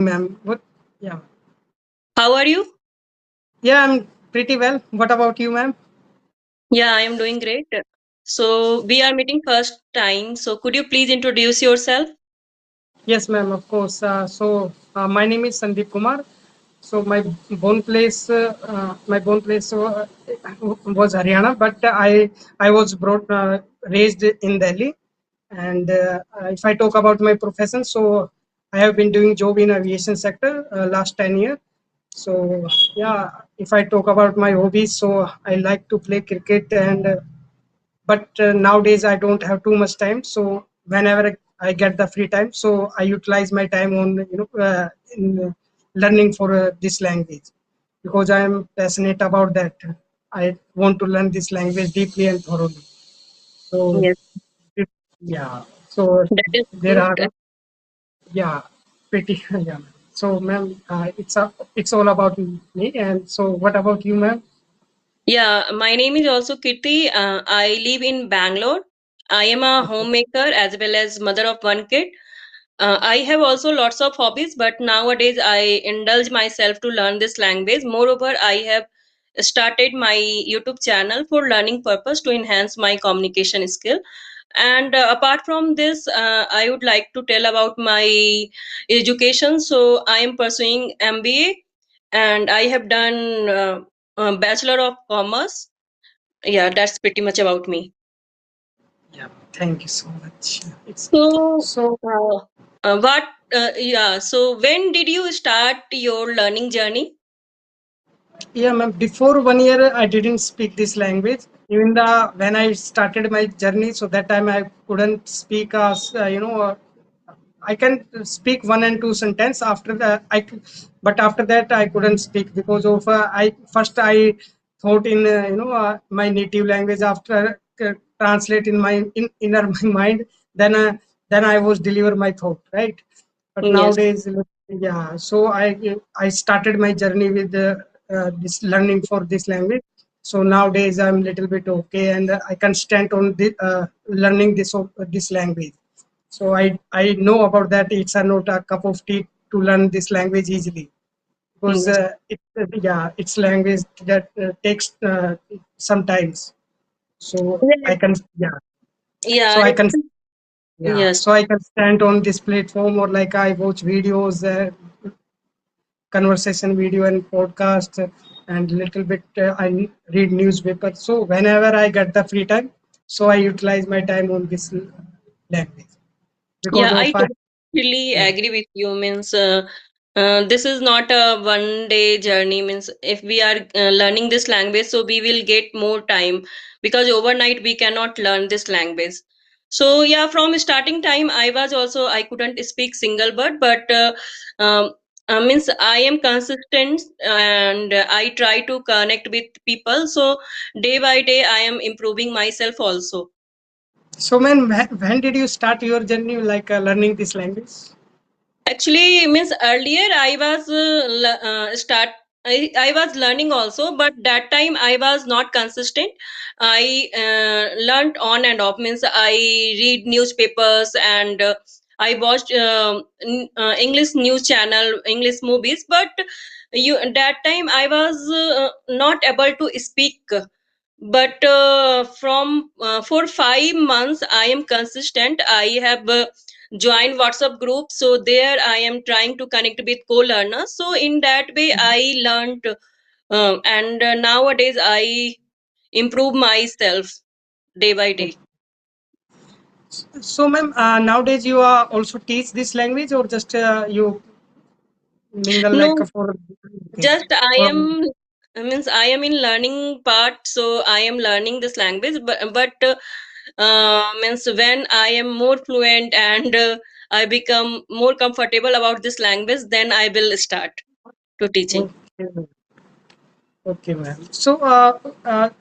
Ma'am. What? Yeah. How are you? Yeah, I'm pretty well. What about you, ma'am? Yeah, I am doing great. So we are meeting first time. So could you please introduce yourself? Yes, ma'am. Of course. My name is Sandeep Kumar. So my born place was Haryana, but I was brought raised in Delhi. And if I talk about my profession, so I have been doing job in aviation sector last 10 years. So yeah, if I talk about my hobbies, so I like to play cricket and but nowadays I don't have too much time, so whenever I get the free time, so I utilize my time on in learning for this language, because I am passionate about that. I want to learn this language deeply and thoroughly. So Yes, yeah, so that is there good. are, yeah, pretty yeah. So ma'am, it's all about me. And so what about you, ma'am? Yeah, my name is also Kirti. I live in Bangalore. I am a Okay. homemaker as well as mother of one kid. I have also lots of hobbies, but nowadays I indulge myself to learn this language. Moreover, I have started my YouTube channel for learning purpose to enhance my communication skill. And apart from this, I would like to tell about my education. So I am pursuing MBA, and I have done Bachelor of Commerce. Yeah, that's pretty much about me. Yeah, thank you so much. It's So, so uh, what? Yeah. So, when did you start your learning journey? yeah, ma'am. Before 1 year, I didn't speak this language. Even the when I started my journey, so that time I couldn't speak. I can speak one and two sentence. After that, but after that I couldn't speak because of I thought in my native language. After translate in my inner my mind, then uh, then I was deliver my thought, right. But Yes. nowadays, yeah, so I started my journey with this learning for this language. So nowadays I'm little bit okay, and I can stand on the learning this language. So I know about that. It's a not a cup of tea to learn this language easily, because Yes. yeah, it's language that takes sometimes. So I Yes. can, yeah, so Yeah. I can, yeah, Yes. so I can stand on this platform, or like I watch videos, conversation video and podcast, and little bit I read newspaper. So whenever I get the free time, so I utilize my time on this language, because Yeah, of I totally yeah. agree with you. Means this is not a one day journey. Means if we are learning this language, so we will get more time, because overnight we cannot learn this language. So yeah, from starting time, I was also I couldn't speak single word, but um, means I am consistent, and I try to connect with people. So day by day, I am improving myself also. So man, when did you start your journey like learning this language? Actually, means earlier I was I was learning also, but that time I was not consistent. I learned on and off. Means I read newspapers, and I watched English news channel, English movies. But you that time I was not able to speak. But from for 5 months I am consistent. I have joined WhatsApp group, so there I am trying to connect with co-learners. So in that way I learned, and nowadays I improve myself day by day. So ma'am, nowadays you are also teach this language, or just you mingle No, like for okay, just I for am, means I am in learning part, so I am learning this language. But means when I am more fluent, and I become more comfortable about this language, then I will start to teaching. okay. Okay, ma'am. So,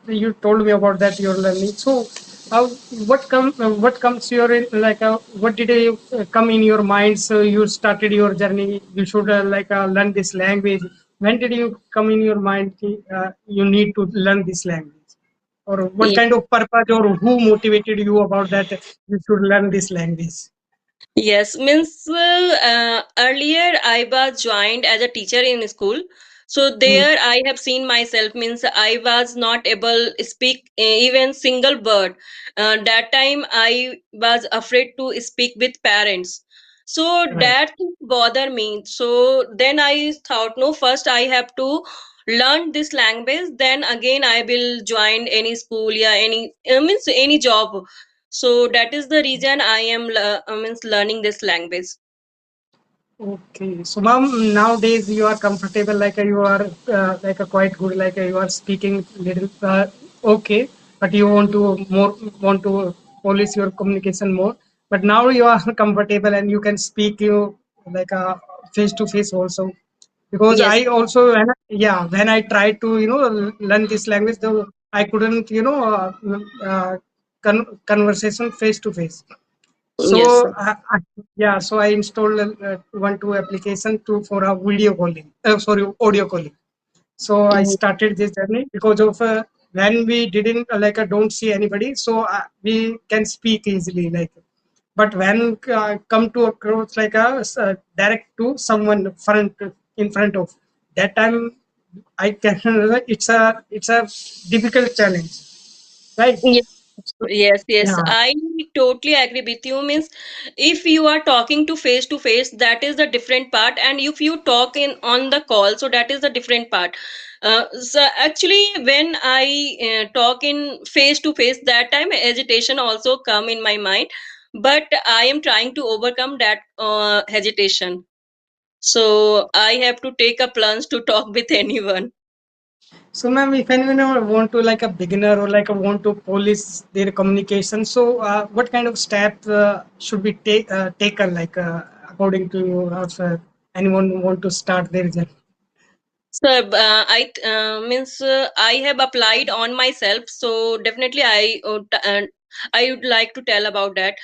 you told me about that you're learning. So, uh, what comes your like? What did you come in your mind? So you started your journey. You should learn this language. When did you come in your mind? You need to learn this language, or what Yeah. kind of purpose, or who motivated you about that? You should learn this language. Yes, means earlier I was joined as a teacher in school. So Mm, there I have seen myself, means I was not able speak even single word. That time I was afraid to speak with parents. So right. that thing bother me. So then I thought, no, first I have to learn this language. Then again I will join any school, yeah, any means any job. So that is the reason I am means learning this language. Okay, so ma'am, nowadays you are comfortable, like you are like a quite good, like you are speaking little okay, but you want to more want to polish your communication more. But now you are comfortable and you can speak you like face to face also. Because Yes, I also yeah, when I tried to learn this language, though I couldn't conversation face to face. yes, So yeah, so I installed one two application to for a video calling. Sorry, audio calling. So I mhm, started this journey because of when we didn't don't see anybody, so we can speak easily like. But when come to approach like direct to someone front in front of that time, I can it's a difficult challenge, right? yes, yes, yes. Yeah. I totally agree with you. Means if you are talking to face, that is the different part, and if you talk in on the call, so that is the different part. So actually, when I talk in face to face, that time hesitation also come in my mind, but I am trying to overcome that hesitation. So I have to take a plunge to talk with anyone. So, ma'am, if anyone want to like a beginner or like a want to polish their communication, so what kind of step should be taken, like according to you, if anyone want to start their journey? So I means I have applied on myself. So definitely I would like to tell about that.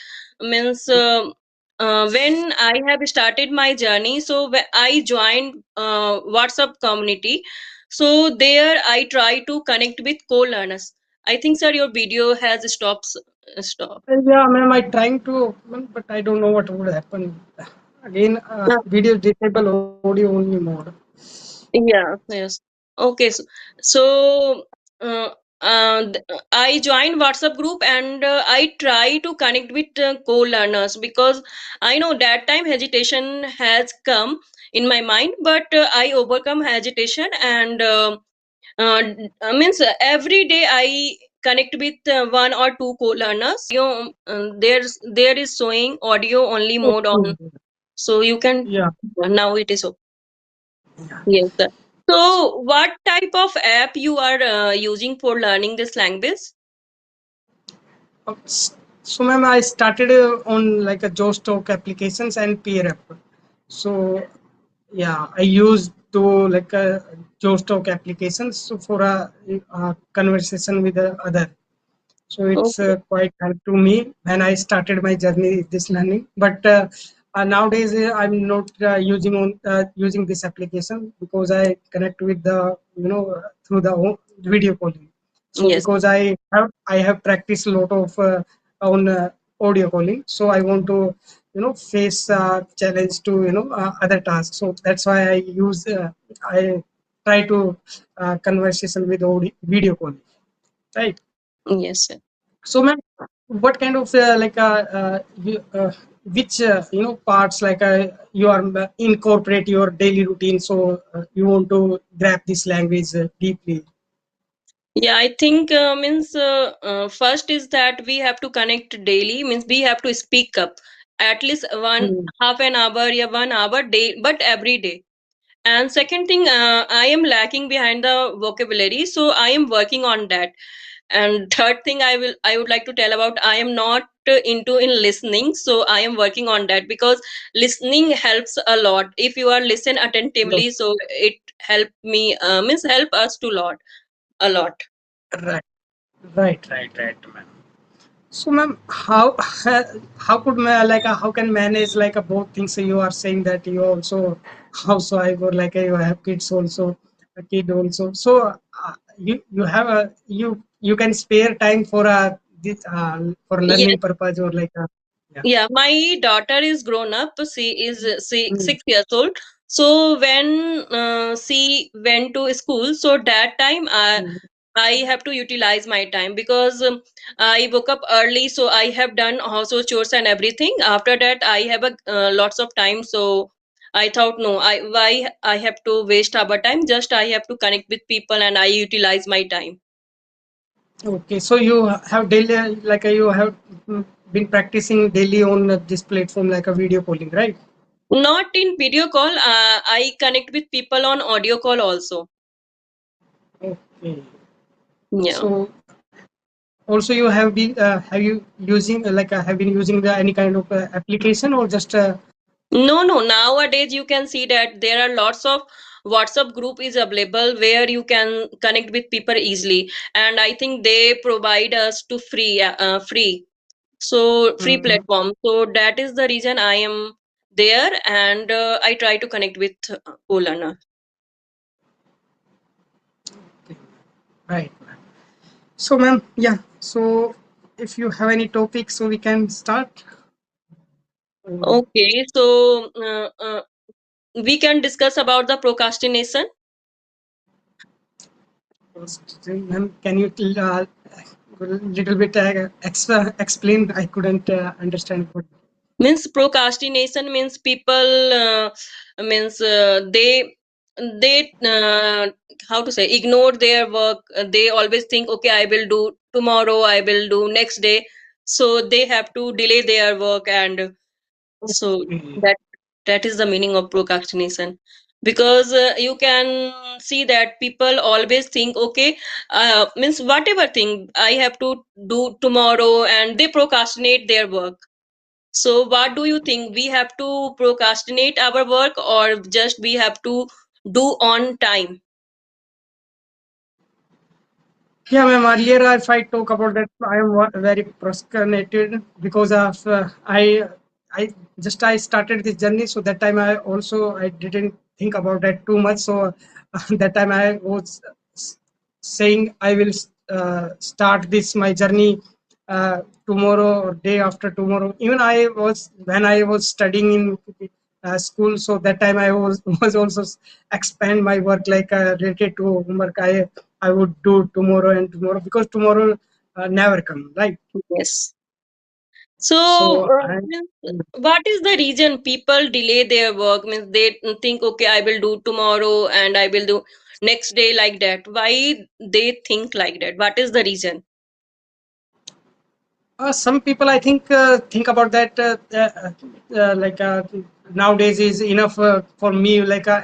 Means when I have started my journey, so I joined WhatsApp community. So there I try to connect with co-learners. I think sir, your video has stop. Yeah, ma'am, I trying to open, but I don't know what would happen. Again, video disable audio only mode. Yeah, yes. Okay, so uh, I joined WhatsApp group and I try to connect with co-learners because I know that time hesitation has come in my mind, but I overcome hesitation and means every day I connect with one or two co-learners. There is showing audio only mode on, Okay. so you can Yeah. now it is okay. Yes, sir. So, what type of app you are using for learning this language? So, ma'am, I started on like a Joestock applications and Peer app. So, yeah, I use to like a Joestock applications for a conversation with the other. So it's Okay. quite help to me when I started my journey this learning. But nowadays I'm not using this application because I connect with the through the video calling. So Yes. because I have practiced a lot of on audio calling, so I want to face challenge to other tasks. So that's why I try to conversation with video calling, right? Yes, sir. So, ma'am, what kind of which parts you are incorporate your daily routine? So you want to grab this language deeply. Yeah, I think means first is that we have to connect daily. Means we have to speak up at least one Mm. half an hour, yeah, 1 hour day, but every day. And second thing, I am lacking behind the vocabulary, so I am working on that. And third thing I would like to tell about, I am not into in listening, so I am working on that because listening helps a lot. If you are listen attentively, Yes. so it help me means help us to lot a lot. Right, right, ma'am. So, ma'am, how how could how can manage both things? So you are saying that you also housewife or you have kids also, a kid also. So you have you can spare time for this for Yes, learning purpose or Yeah, my daughter is grown up. She is Mm, 6 years old. So when she went to school, so that time mm. I have to utilize my time because I woke up early, so I have done household chores and everything. After that, I have a lots of time. So I thought, no, I why I have to waste our time? Just I have to connect with people and I utilize my time. Okay, so you have daily, like you have been practicing daily on this platform, like a video calling, right? Not in video call. I connect with people on audio call also. Okay. Yeah. So also you have you using have been using any kind of application or just No, no. Nowadays, you can see that there are lots of WhatsApp group is available where you can connect with people easily, and I think they provide us to free, so free mm, platform. So that is the reason I am there, and I try to connect with co-learner. okay, right. So ma'am, yeah. So if you have any topic, so we can start. Um, Okay, so we can discuss about the procrastination. Ma'am, can you little bit extra explain? I couldn't understand what. Means procrastination means people means they how to say ignore their work. They always think, okay, I will do tomorrow, I will do next day, so they have to delay their work. And so Okay. that that is the meaning of procrastination. Because you can see that people always think, okay, means whatever thing I have to do tomorrow, and they procrastinate their work. So, what do you think? We have to procrastinate our work, or just we have to do on time? Yeah, ma'am. Earlier, if I talk about that, I am very procrastinated because of I just I started this journey. So that time I didn't think about that too much. So that time I was saying I will start this my journey tomorrow or day after tomorrow. Even I was when I was studying in school. So that time I was was also expand my work like related to homework. I would do tomorrow and tomorrow because tomorrow never come, right? Yes. So, So means what is the reason people delay their work? Means they think, okay, I will do tomorrow and I will do next day, like that. Why they think like that? What is the reason? some people, I think about that. Nowadays is enough for me.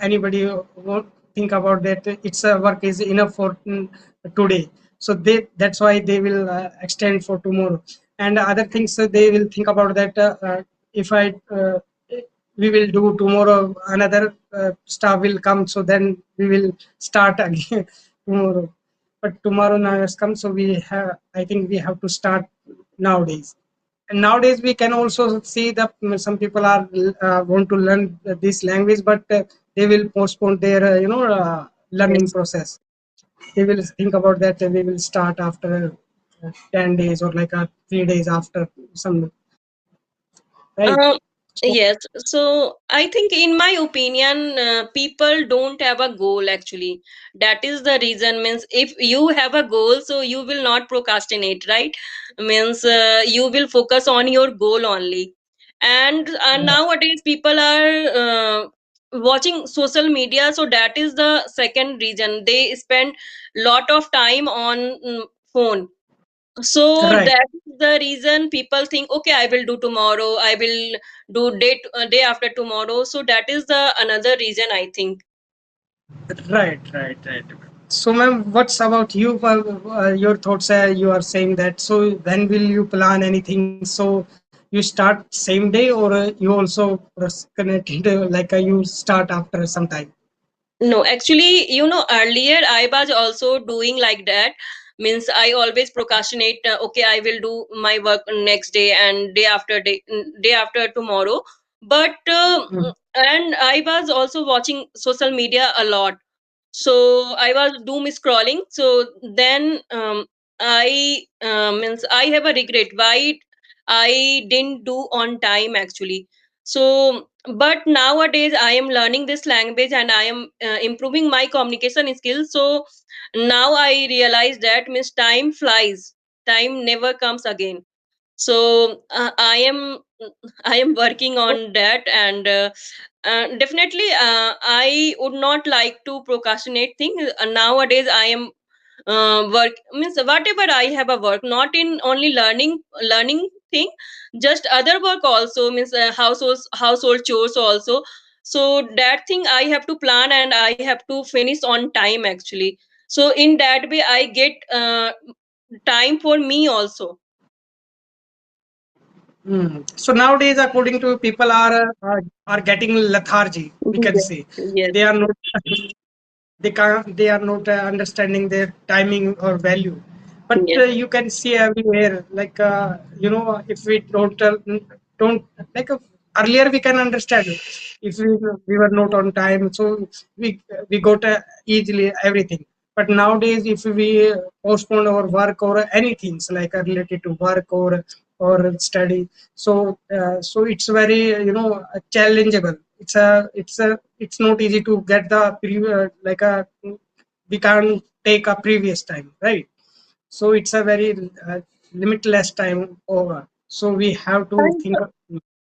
Anybody won't think about that. It's work is enough for today. So that's why they will extend for tomorrow. And other things they will think about that. If I we will do tomorrow, another staff will come. So then we will start again tomorrow. But tomorrow now has come, so we have. I think we have to start nowadays. And nowadays we can also see that some people are want to learn this language, but they will postpone their learning Yes. process. They will think about that we will start after 10 days or 3 days after some, right? Um, So yes. So I think, in my opinion, people don't have a goal actually. That is the reason. Means if you have a goal, so you will not procrastinate, right? Means you will focus on your goal only. And nowadays, people are watching social media. So that is the second reason. They spend lot of time on phone. So right, that is the reason people think, okay, I will do tomorrow, I will do day after tomorrow. So that is the another reason, I think. right. So, ma'am, what's about you? Your thoughts you are saying that. So, when will you plan anything? So, you start same day, or you also connected you start after some time? No, actually, earlier I was also doing like that. Means I always procrastinate. Okay, I will do my work next day and day after tomorrow. But Mm. and I was also watching social media a lot. So I was doom scrolling. So then I means I have a regret. Why I didn't do on time actually. So, but nowadays I am learning this language and I am improving my communication skills. So now I realize that means time flies, time never comes again. So I am working on that, and definitely I would not like to procrastinate things. Nowadays I am work means whatever I have a work, not in only learning thing, just other work also, means household chores also. So that thing I have to plan and I have to finish on time actually. So in that way I get time for me also. So nowadays, according to people, are getting lethargy. We can Yes, say yes, they are not they are not understanding their timing or value. But yes, you can see everywhere, like if we don't like earlier we can understand it. If we were not on time, so we got easily everything. But nowadays, if we postpone our work or anything like related to work or study, so it's very challengeable. It's not easy to get the like a we can't take a previous time, right? So it's a very limitless time over, so we have to and think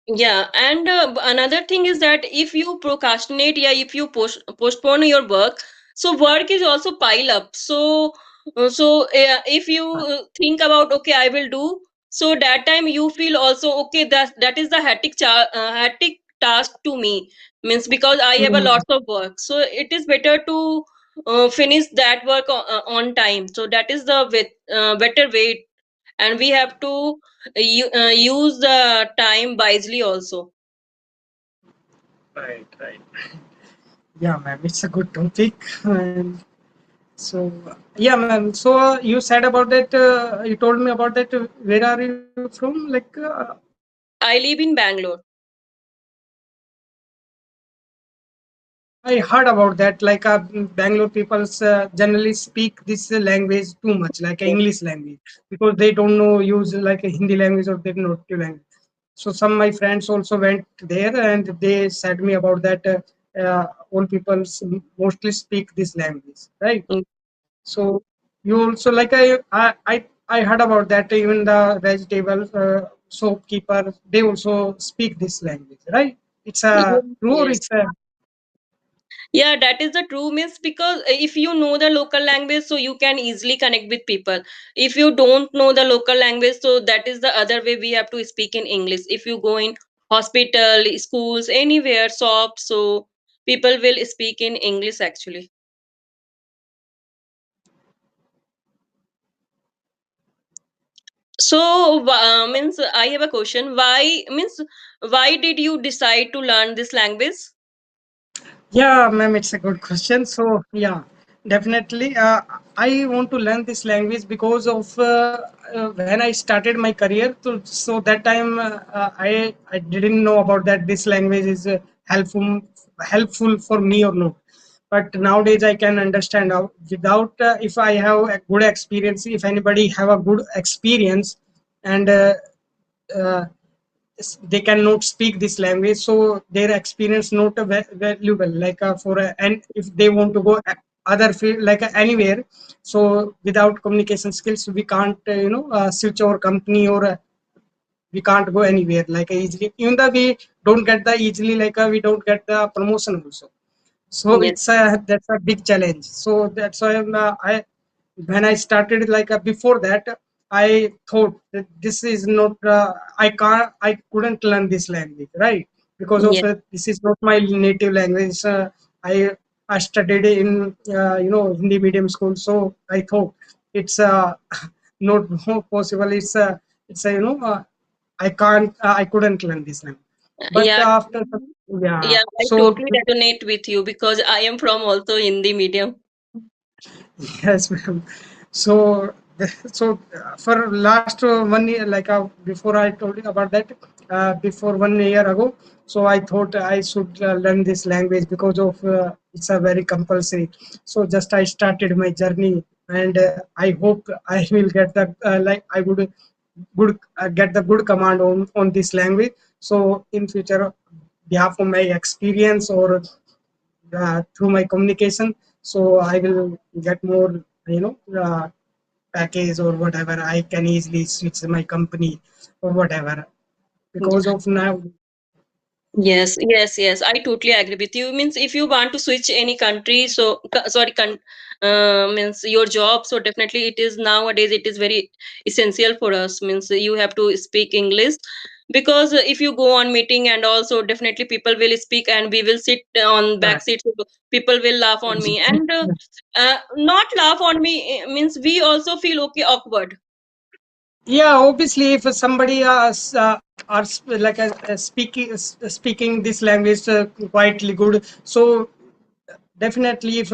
yeah, and another thing is that if you procrastinate, yeah, if you postpone your work, so work is also pile up. So if you think about, okay, I will do, so that time you feel also, okay, that is the hectic task to me, means because I have a Mm, lot of work. So it is better to finish that work on time. So that is the better way, and we have to use the time wisely also. right, right. Yeah, ma'am, it's a good topic. And so yeah, ma'am, so you said about that, you told me about that, where are you from, like I live in Bangalore. I heard about that. Like Bangalore people generally speak this language too much, like English language, because they don't know use like a Hindi language or they know two language. So some of my friends also went there and they said me about that. All people mostly speak this language, right? Mm. So you also like I heard about that. Even the vegetable shopkeeper they also speak this language, right? It's a Yes, true or yes. it's a Yeah, that is the true, miss, because if you know the local language, so you can easily connect with people. If you don't know the local language, so that is the other way, we have to speak in English. If you go in hospital, schools, anywhere, shops, so people will speak in English actually. So means I have a question. Why did you decide to learn this language? Yeah, ma'am, it's a good question. So, yeah, definitely. I want to learn this language because of when I started my career. So that time I didn't know about that this language is helpful for me or not. But nowadays I can understand how without if I have a good experience, if anybody have a good experience, and uh, they cannot speak this language, so their experience not valuable like for and if they want to go other field like anywhere, so without communication skills we can't switch our company or we can't go anywhere like easily, even though we don't get the easily like we don't get the promotion also. So Yes, it's a that's a big challenge. So that's why I when I started like before that I thought that this is not I couldn't learn this language, right? Because of yes. this is not my native language. I I studied in Hindi medium school, so I thought it's not possible. It's a I couldn't learn this language. But Yeah, after yeah, yeah, I so totally resonate with you because I am from also Hindi medium. yes, ma'am. So, for last 1 year, like before I told you about that, before 1 year ago, so I thought I should learn this language because of it's a very compulsory. So just I started my journey, and I hope I will get that. Like I would good get the good command on this language. So in future, behalf of my experience or through my communication, so I will get more, package or whatever. I can easily switch my company or whatever because of now. Yes, yes, yes. I totally agree with you. Means if you want to switch any country, so sorry, means your job. So definitely it is nowadays it is very essential for us. Means you have to speak English because if you go on meeting and also definitely people will speak and we will sit on back Right. seat. So people will laugh on me and not laugh on me means we also feel okay awkward. Yeah, obviously, if somebody are like speaking this language quietly good, so definitely if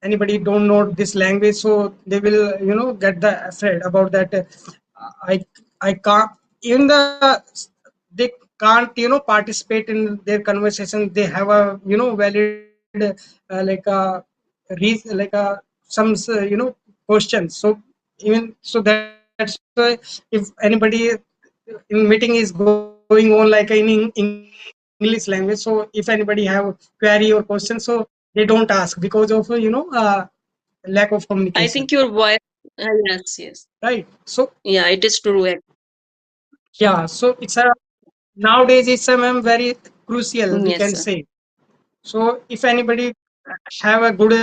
anybody don't know this language, so they will get the afraid about that. I I can't even they can't participate in their conversation. They have a valid like a like a some questions. So even so that's why if anybody in meeting is going on like in English language, so if anybody have query or question, so they don't ask because of lack of communication, I think your voice. Yes, yes. right? So Yeah, it is true. yeah, so it's a nowadays it's a ma'am very crucial, we Yes, can sir. say. So if anybody have a good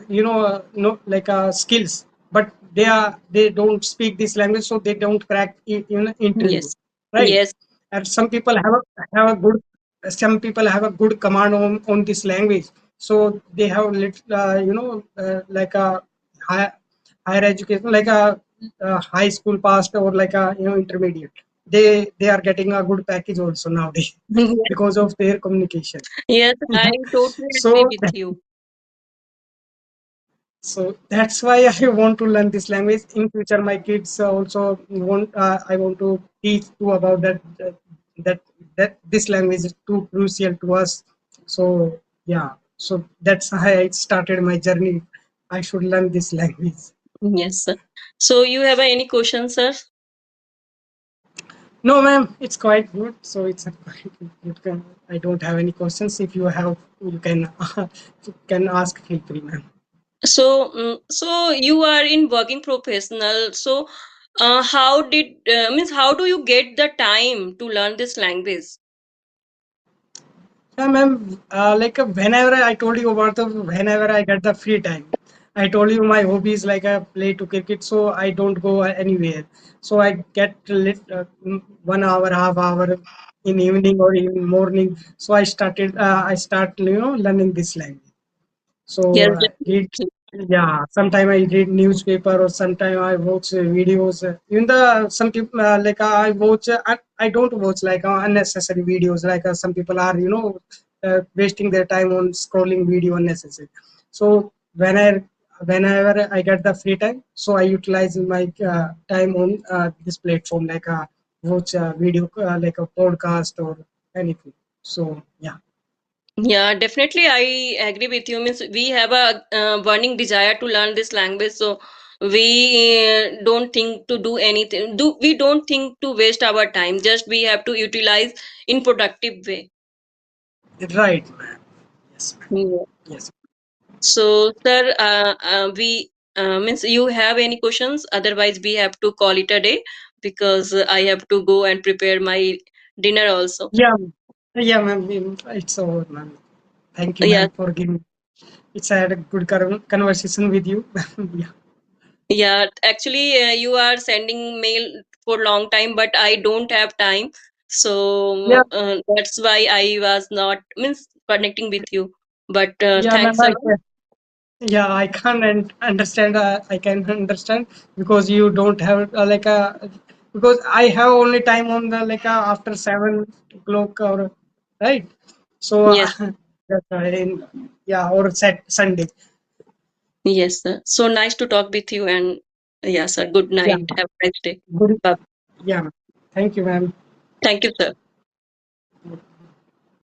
no like skills, but they don't speak this language, so they don't crack in interview, Yes. right? Yes. And some people have a good command on this language, so they have like a high, higher education, like a high school passed or like a intermediate. They are getting a good package also nowadays because of their communication. Yes, I totally agree so with you. so that's why I want to learn this language in future. My kids also want. I want to teach too about that that this language is too crucial to us. So yeah. So that's how I started my journey. I should learn this language. Yes, sir. So you have any questions, sir? No, ma'am. It's quite good. So it's a quite good. I don't have any questions. If you have, you can you can ask. Feel free, ma'am. So, so you are in working professional. So, how did means how do you get the time to learn this language? Yeah, ma'am. Whenever I told you about the whenever I get the free time, I told you my hobby is like I play to cricket, so I don't go anywhere. So I get 1 hour, half hour in evening or in morning. So I start learning this language. So Yes, read, definitely. yeah. Sometime I read newspaper or sometime I watch videos. Even the some people I watch. I don't watch like unnecessary videos. Like some people are wasting their time on scrolling video unnecessary. So whenever I get the free time, so I utilize my time on this platform like watch a video like a podcast or anything. So yeah. Yeah, definitely. I agree with you. Means we have a burning desire to learn this language, so we don't think to do anything. We don't think to waste our time. Just we have to utilize in productive way. Right, ma'am. Yes, ma'am. Yeah. Yes. So, sir, we means you have any questions? Otherwise, we have to call it a day because I have to go and prepare my dinner also. Yeah, yeah, ma'am. It's over, ma'am. Thank you, Yeah, ma'am, for giving. It's I had a good conversation with you. Yeah, yeah. Actually, you are sending mail for long time, but I don't have time. yeah, So that's why I was not means connecting with you. But yeah, ma'am. thanks a lot. Yeah, I can understand. I can understand because you don't have because I have only time on the after 7 o'clock or right. So Yes, that's why yeah, or Sunday. yes, sir. So nice to talk with you, and yeah, sir. Good Yeah, night. Have a nice day. good. Bye. Yeah, ma'am. Thank you, ma'am. Thank you, sir.